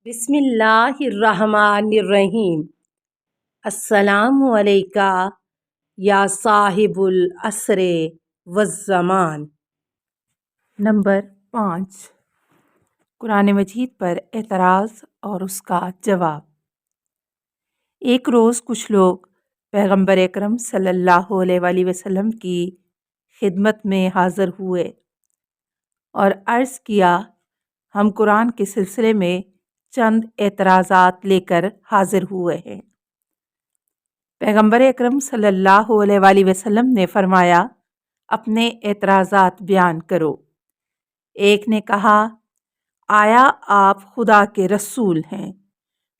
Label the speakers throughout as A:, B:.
A: بسم اللہ الرحمن الرحیم۔ السلام علیکہ یا صاحب العصر والزمان۔
B: نمبر 5، قرآن مجید پر اعتراض اور اس کا جواب۔ ایک روز کچھ لوگ پیغمبر اکرم صلی اللہ علیہ وآلہ وسلم کی خدمت میں حاضر ہوئے اور عرض کیا، ہم قرآن کے سلسلے میں چند اعتراضات لے کر حاضر ہوئے ہیں۔ پیغمبر اکرم صلی اللہ علیہ وآلہ وسلم نے فرمایا، اپنے اعتراضات بیان کرو۔ ایک نے کہا، آیا آپ خدا کے رسول ہیں؟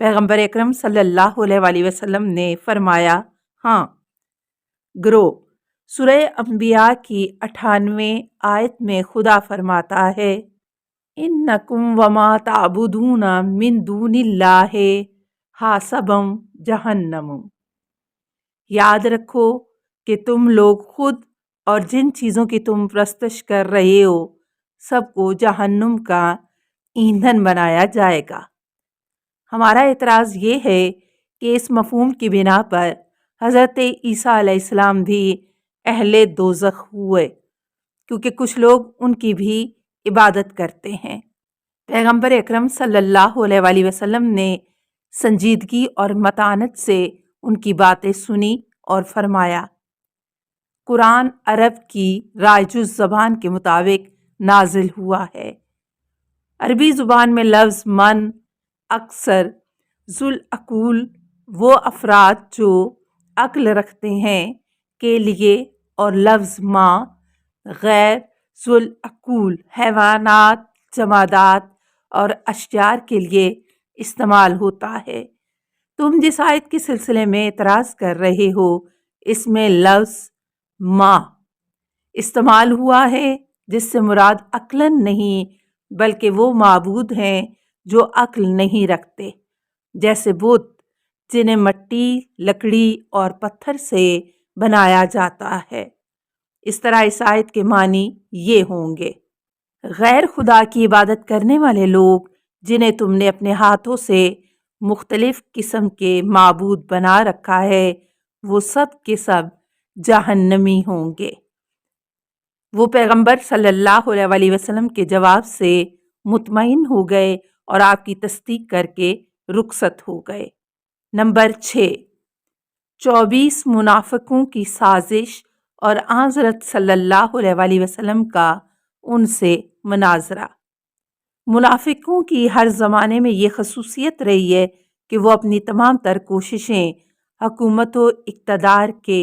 B: پیغمبر اکرم صلی اللہ علیہ وآلہ وسلم نے فرمایا، ہاں۔ گروہ سورہ انبیاء کی 98ویں آیت میں خدا فرماتا ہے، اِنَّکُمْ وَمَا تَعْبُدُونَ مِن دُونِ اللَّهِ حَسَبٌ جَہَنَّمُ۔ یاد رکھو کہ تم لوگ خود اور جن چیزوں کی تم پرستش کر رہے ہو سب کو جہنم کا ایندھن بنایا جائے گا۔ ہمارا اعتراض یہ ہے کہ اس مفہوم کی بنا پر حضرت عیسیٰ علیہ السلام بھی اہل دوزخ ہوئے، کیونکہ کچھ لوگ ان کی بھی عبادت کرتے ہیں۔ پیغمبر اکرم صلی اللہ علیہ وآلہ وسلم نے سنجیدگی اور متانت سے ان کی باتیں سنی اور فرمایا، قرآن عرب کی رائج الزبان کے مطابق نازل ہوا ہے۔ عربی زبان میں لفظ من اکثر ذوالعقول وہ افراد جو عقل رکھتے ہیں کے لیے اور لفظ ما غیر ذوالعقول حیوانات، جمادات اور اشجار کے لیے استعمال ہوتا ہے۔ تم جس آیت کے سلسلے میں اعتراض کر رہے ہو اس میں لفظ ما استعمال ہوا ہے جس سے مراد عقلاً نہیں بلکہ وہ معبود ہیں جو عقل نہیں رکھتے، جیسے بت جنہیں مٹی، لکڑی اور پتھر سے بنایا جاتا ہے۔ اس طرح اس آیت کے معنی یہ ہوں گے، غیر خدا کی عبادت کرنے والے لوگ جنہیں تم نے اپنے ہاتھوں سے مختلف قسم کے معبود بنا رکھا ہے وہ سب کے سب جہنمی ہوں گے۔ وہ پیغمبر صلی اللہ علیہ وآلہ وسلم کے جواب سے مطمئن ہو گئے اور آپ کی تصدیق کر کے رخصت ہو گئے۔ نمبر 6، 24 منافقوں کی سازش اور حضرت صلی اللہ علیہ وآلہ وسلم کا ان سے مناظرہ۔ منافقوں کی ہر زمانے میں یہ خصوصیت رہی ہے کہ وہ اپنی تمام تر کوششیں حکومت و اقتدار کے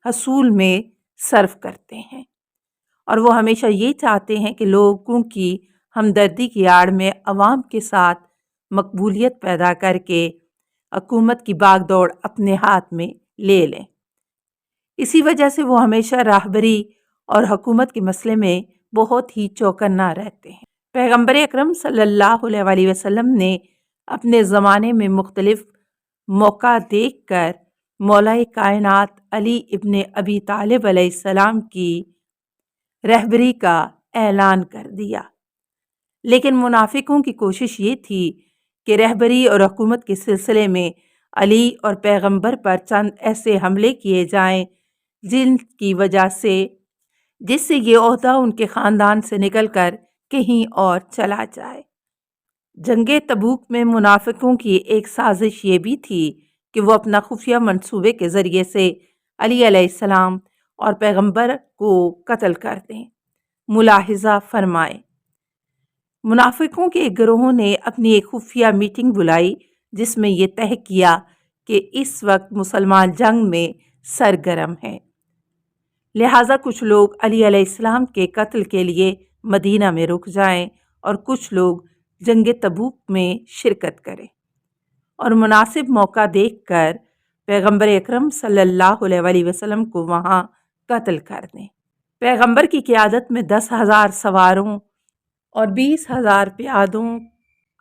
B: حصول میں صرف کرتے ہیں، اور وہ ہمیشہ یہ چاہتے ہیں کہ لوگوں کی ہمدردی کی آڑ میں عوام کے ساتھ مقبولیت پیدا کر کے حکومت کی باغ دوڑ اپنے ہاتھ میں لے لیں۔ اسی وجہ سے وہ ہمیشہ راہبری اور حکومت کے مسئلے میں بہت ہی چوکنا رہتے ہیں۔ پیغمبر اکرم صلی اللہ علیہ وآلہ وسلم نے اپنے زمانے میں مختلف موقع دیکھ کر مولا کائنات علی ابن ابی طالب علیہ السلام کی رہبری کا اعلان کر دیا، لیکن منافقوں کی کوشش یہ تھی کہ رہبری اور حکومت کے سلسلے میں علی اور پیغمبر پر چند ایسے حملے کیے جائیں جس سے یہ عہدہ ان کے خاندان سے نکل کر کہیں اور چلا جائے۔ جنگ تبوک میں منافقوں کی ایک سازش یہ بھی تھی کہ وہ اپنا خفیہ منصوبے کے ذریعے سے علی علیہ السلام اور پیغمبر کو قتل کر دیں۔ ملاحظہ فرمائیں، منافقوں کے ایک گروہ نے اپنی ایک خفیہ میٹنگ بلائی جس میں یہ طے کیا کہ اس وقت مسلمان جنگ میں سرگرم ہیں، لہٰذا کچھ لوگ علی علیہ السلام کے قتل کے لیے مدینہ میں رک جائیں اور کچھ لوگ جنگ تبوک میں شرکت کریں اور مناسب موقع دیکھ کر پیغمبر اکرم صلی اللہ علیہ وآلہ وسلم کو وہاں قتل کر دیں۔ پیغمبر کی قیادت میں 10,000 سواروں اور 20,000 پیادوں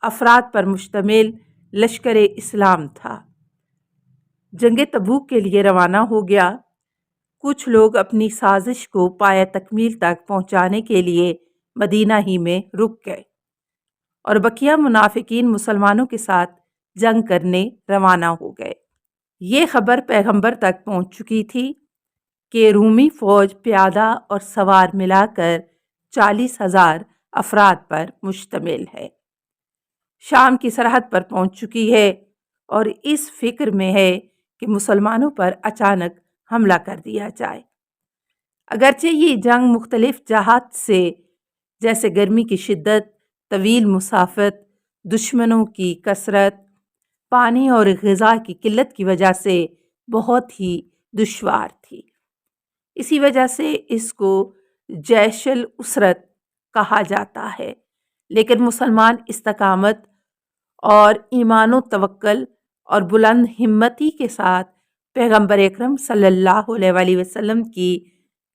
B: افراد پر مشتمل لشکر اسلام تھا۔ جنگ تبوک کے لیے روانہ ہو گیا۔ کچھ لوگ اپنی سازش کو پایہ تکمیل تک پہنچانے کے لیے مدینہ ہی میں رک گئے اور بقیہ منافقین مسلمانوں کے ساتھ جنگ کرنے روانہ ہو گئے۔ یہ خبر پیغمبر تک پہنچ چکی تھی کہ رومی فوج پیادہ اور سوار ملا کر 40,000 افراد پر مشتمل ہے، شام کی سرحد پر پہنچ چکی ہے اور اس فکر میں ہے کہ مسلمانوں پر اچانک حملہ کر دیا جائے۔ اگرچہ یہ جنگ مختلف جہات سے جیسے گرمی کی شدت، طویل مسافت، دشمنوں کی کثرت، پانی اور غذا کی قلت کی وجہ سے بہت ہی دشوار تھی، اسی وجہ سے اس کو جیش الاسرت کہا جاتا ہے۔ لیکن مسلمان استقامت اور ایمان و توکل اور بلند ہمتی کے ساتھ پیغمبر اکرم صلی اللہ علیہ وآلہ وسلم کی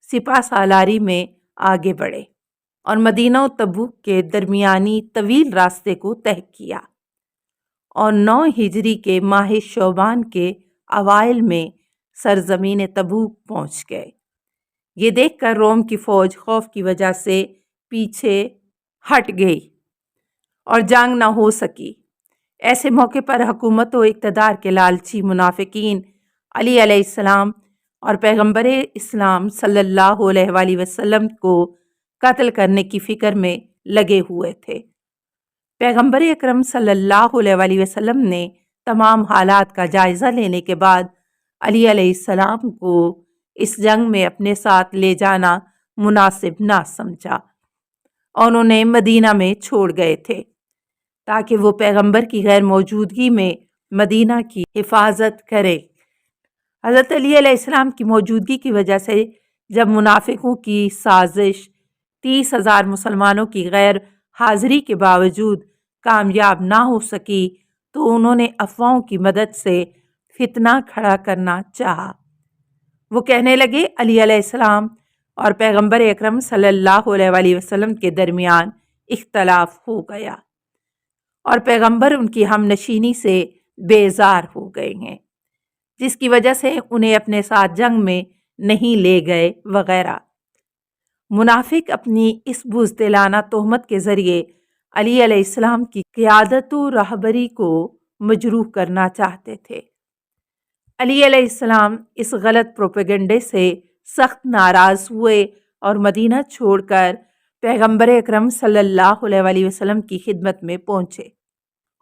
B: سپہ سالاری میں آگے بڑھے اور مدینہ و تبوک کے درمیانی طویل راستے کو طے کیا اور 9 ہجری کے ماہ شعبان کے اوائل میں سرزمین تبوک پہنچ گئے۔ یہ دیکھ کر روم کی فوج خوف کی وجہ سے پیچھے ہٹ گئی اور جنگ نہ ہو سکی۔ ایسے موقع پر حکومت و اقتدار کے لالچی منافقین علی علیہ السلام اور پیغمبر اسلام صلی اللہ علیہ وآلہ وسلم کو قتل کرنے کی فکر میں لگے ہوئے تھے۔ پیغمبر اکرم صلی اللہ علیہ وآلہ وسلم نے تمام حالات کا جائزہ لینے کے بعد علی علیہ السلام کو اس جنگ میں اپنے ساتھ لے جانا مناسب نہ سمجھا اور انہیں مدینہ میں چھوڑ گئے تھے تاکہ وہ پیغمبر کی غیر موجودگی میں مدینہ کی حفاظت کرے۔ حضرت علی علیہ السلام کی موجودگی کی وجہ سے جب منافقوں کی سازش 30,000 مسلمانوں کی غیر حاضری کے باوجود کامیاب نہ ہو سکی تو انہوں نے افواہوں کی مدد سے فتنہ کھڑا کرنا چاہا۔ وہ کہنے لگے علی علیہ السلام اور پیغمبر اکرم صلی اللہ علیہ وآلہ وسلم کے درمیان اختلاف ہو گیا اور پیغمبر ان کی ہم نشینی سے بیزار ہو گئے ہیں، جس کی وجہ سے انہیں اپنے ساتھ جنگ میں نہیں لے گئے وغیرہ۔ منافق اپنی اس بزدلانہ تہمت کے ذریعے علی علیہ السلام کی قیادت و رہبری کو مجروح کرنا چاہتے تھے۔ علی علیہ السلام اس غلط پروپیگنڈے سے سخت ناراض ہوئے اور مدینہ چھوڑ کر پیغمبر اکرم صلی اللہ علیہ وآلہ وسلم کی خدمت میں پہنچے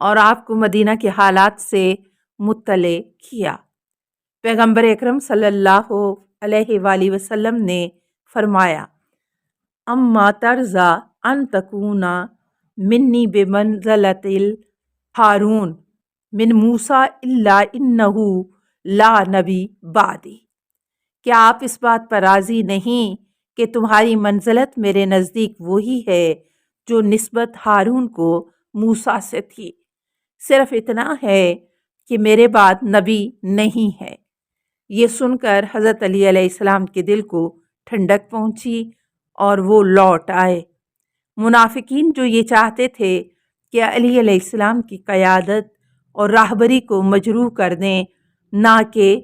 B: اور آپ کو مدینہ کے حالات سے مطلع کیا۔ پیغمبر اکرم صلی اللہ علیہ وآلہ وسلم نے فرمایا، اما ترضى ان تكون منی بمنزلۃ ہارون من موسیٰ الا انہ لا نبی بعدی۔ کیا آپ اس بات پر راضی نہیں کہ تمہاری منزلت میرے نزدیک وہی ہے جو نسبت ہارون کو موسیٰ سے تھی، صرف اتنا ہے کہ میرے بعد نبی نہیں ہے۔ یہ سن کر حضرت علی علیہ السلام کے دل کو ٹھنڈک پہنچی اور وہ لوٹ آئے۔ منافقین جو یہ چاہتے تھے کہ علی علیہ السلام کی قیادت اور راہبری کو مجروح کر دیں، نہ کہ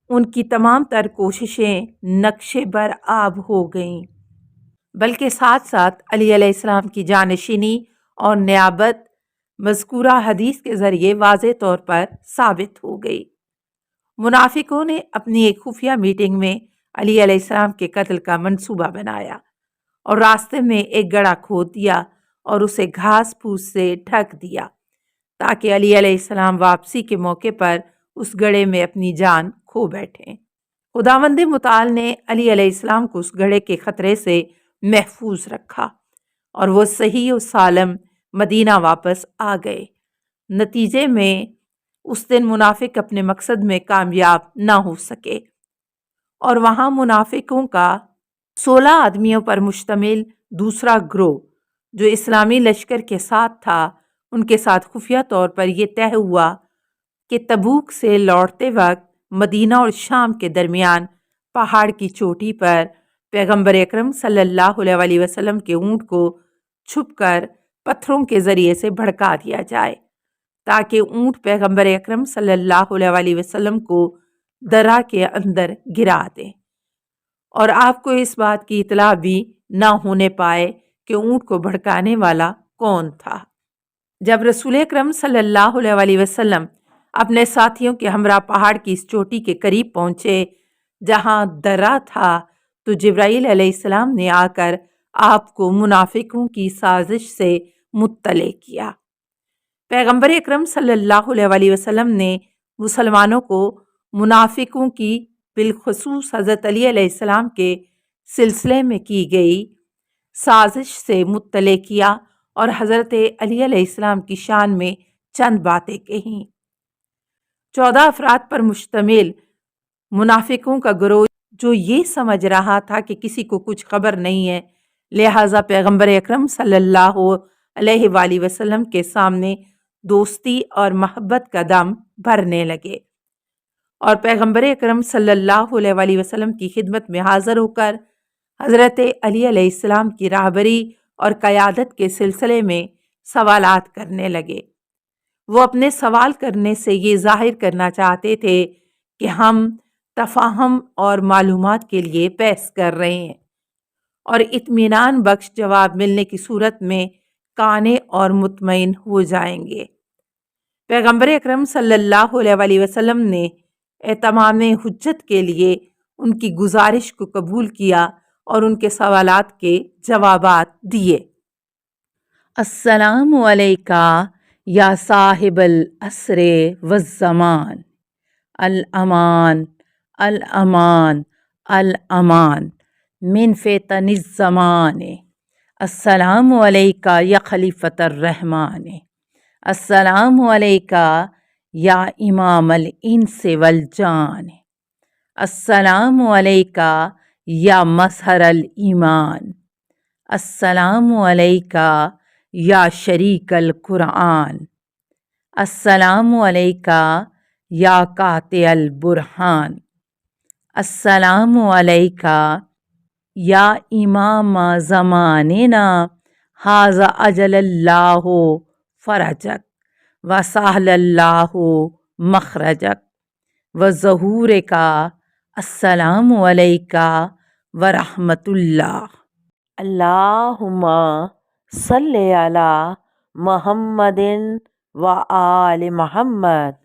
B: ان کی تمام تر کوششیں نقشے بر آب ہو گئیں، بلکہ ساتھ ساتھ علی علیہ السلام کی جانشینی اور نیابت مذکورہ حدیث کے ذریعے واضح طور پر ثابت ہو گئی۔ منافقوں نے اپنی ایک خفیہ میٹنگ میں علی علیہ السلام کے قتل کا منصوبہ بنایا اور راستے میں ایک گڑھا کھود دیا اور اسے گھاس پھوس سے ڈھک دیا تاکہ علی علیہ السلام واپسی کے موقع پر اس گڑھے میں اپنی جان کھو بیٹھیں۔ خداوند متعال نے علی علیہ السلام کو اس گڑھے کے خطرے سے محفوظ رکھا اور وہ صحیح و سالم مدینہ واپس آ گئے۔ نتیجے میں اس دن منافق اپنے مقصد میں کامیاب نہ ہو سکے اور وہاں منافقوں کا 16 آدمیوں پر مشتمل دوسرا گروہ جو اسلامی لشکر کے ساتھ تھا، ان کے ساتھ خفیہ طور پر یہ طے ہوا کہ تبوک سے لوٹتے وقت مدینہ اور شام کے درمیان پہاڑ کی چوٹی پر پیغمبر اکرم صلی اللہ علیہ وآلہ وسلم کے اونٹ کو چھپ کر پتھروں کے ذریعے سے بھڑکا دیا جائے تاکہ اونٹ پیغمبر اکرم صلی اللہ علیہ وآلہ وسلم کو درہ کے اندر گرا دیں اور آپ کو اس بات کی اطلاع بھی نہ ہونے پائے کہ اونٹ کو بھڑکانے والا کون تھا۔ جب رسول اکرم صلی اللہ علیہ وسلم اپنے ساتھیوں کے ہمراہ پہاڑ کی اس چوٹی کے قریب پہنچے جہاں درہ تھا تو جبرائیل علیہ السلام نے آ کر آپ کو منافقوں کی سازش سے مطلع کیا۔ پیغمبر اکرم صلی اللہ علیہ وسلم نے مسلمانوں کو منافقوں کی بالخصوص حضرت علی علیہ السلام کے سلسلے میں کی گئی سازش سے مطلع کیا اور حضرت علی علیہ السلام کی شان میں چند باتیں کہیں۔ 14 افراد پر مشتمل منافقوں کا گروہ جو یہ سمجھ رہا تھا کہ کسی کو کچھ خبر نہیں ہے، لہٰذا پیغمبر اکرم صلی اللہ علیہ وآلہ وسلم کے سامنے دوستی اور محبت کا دم بھرنے لگے اور پیغمبر اکرم صلی اللہ علیہ وآلہ وسلم کی خدمت میں حاضر ہو کر حضرت علی علیہ السلام کی راہبری اور قیادت کے سلسلے میں سوالات کرنے لگے۔ وہ اپنے سوال کرنے سے یہ ظاہر کرنا چاہتے تھے کہ ہم تفاہم اور معلومات کے لیے بحث کر رہے ہیں اور اطمینان بخش جواب ملنے کی صورت میں قانع اور مطمئن ہو جائیں گے۔ پیغمبر اکرم صلی اللہ علیہ وآلہ وسلم نے اتمام حجت کے لیے ان کی گزارش کو قبول کیا اور ان کے سوالات کے جوابات دیے۔
A: السلام علیکہ یا صاحب العصر والزمان، الامان الامان الامان من فتن الزمان، السلام علیکہ یا خلیفۃ الرحمن، السلام علیکہ یا امام الانس والجان، السلام علیکہ یا مظہر الایمان، السلام علیکہ یا شریک القرآن، السلام علیکہ یا قاطع البرہان، السلام علیکہ یا امام زماننا ھذا اجل اللہ فرجک وسہل اللہ مخرجک وظہورک، السلام علیکہ ورحمۃ اللہ۔ اللہم صلی علی محمد و آل محمد۔